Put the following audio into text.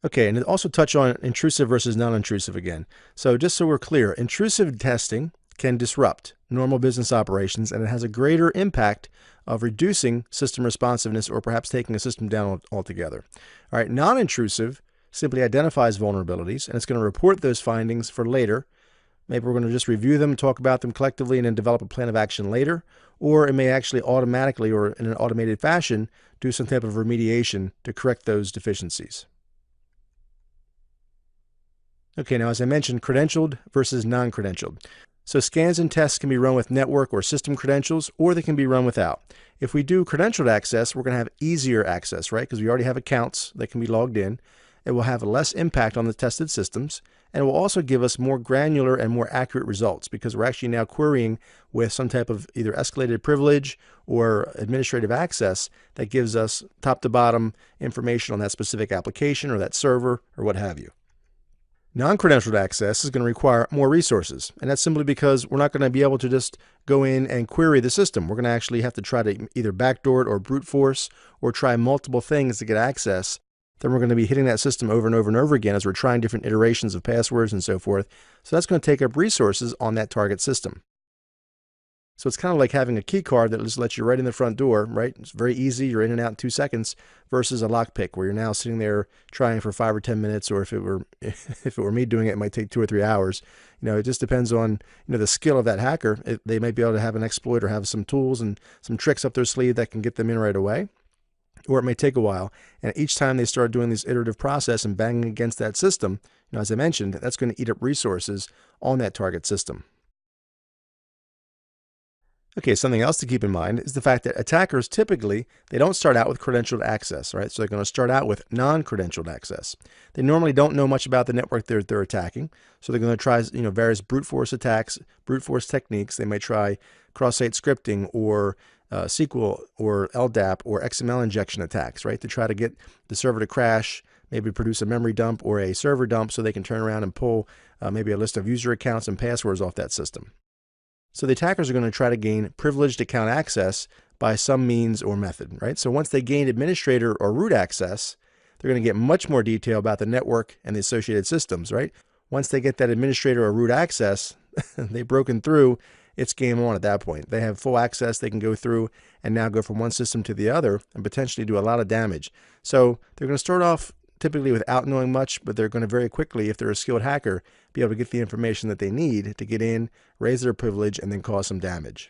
Okay, and also touch on intrusive versus non-intrusive again. So just so we're clear, intrusive testing can disrupt normal business operations, and it has a greater impact of reducing system responsiveness or perhaps taking a system down altogether. All right, non-intrusive simply identifies vulnerabilities, and it's going to report those findings for later. Maybe we're going to just review them, talk about them collectively, and then develop a plan of action later. Or it may actually automatically or in an automated fashion do some type of remediation to correct those deficiencies. Okay, now as I mentioned, credentialed versus non-credentialed. So scans and tests can be run with network or system credentials, or they can be run without. If we do credentialed access, we're going to have easier access, right? Because we already have accounts that can be logged in. It will have less impact on the tested systems, and it will also give us more granular and more accurate results because we're actually now querying with some type of either escalated privilege or administrative access that gives us top to bottom information on that specific application or that server or what have you. Non-credentialed access is going to require more resources, and that's simply because we're not going to be able to just go in and query the system. We're going to actually have to try to either backdoor it or brute force or try multiple things to get access. Then we're going to be hitting that system over and over and over again as we're trying different iterations of passwords and so forth. So that's going to take up resources on that target system. So it's kind of like having a key card that just lets you right in the front door, right? It's very easy. You're in and out in 2 seconds versus a lockpick where you're now sitting there trying for 5 or 10 minutes, or if it were me doing it, it might take 2 or 3 hours. It just depends on, the skill of that hacker. They might be able to have an exploit or have some tools and some tricks up their sleeve that can get them in right away. Or it may take a while. And each time they start doing this iterative process and banging against that system, as I mentioned, that's going to eat up resources on that target system. Okay, something else to keep in mind is the fact that attackers typically, they don't start out with credentialed access, right? So they're going to start out with non-credentialed access. They normally don't know much about the network they're attacking. So they're going to try, various brute force attacks, brute force techniques. They may try cross-site scripting or SQL or LDAP or XML injection attacks, right? To try to get the server to crash, maybe produce a memory dump or a server dump so they can turn around and pull maybe a list of user accounts and passwords off that system. So the attackers are going to try to gain privileged account access by some means or method, right? So once they gain administrator or root access, they're going to get much more detail about the network and the associated systems, right? Once they get that administrator or root access, they've broken through, it's game on at that point. They have full access. They can go through and now go from one system to the other and potentially do a lot of damage. So they're going to start off typically without knowing much, but they're going to very quickly, if they're a skilled hacker, be able to get the information that they need to get in, raise their privilege, and then cause some damage.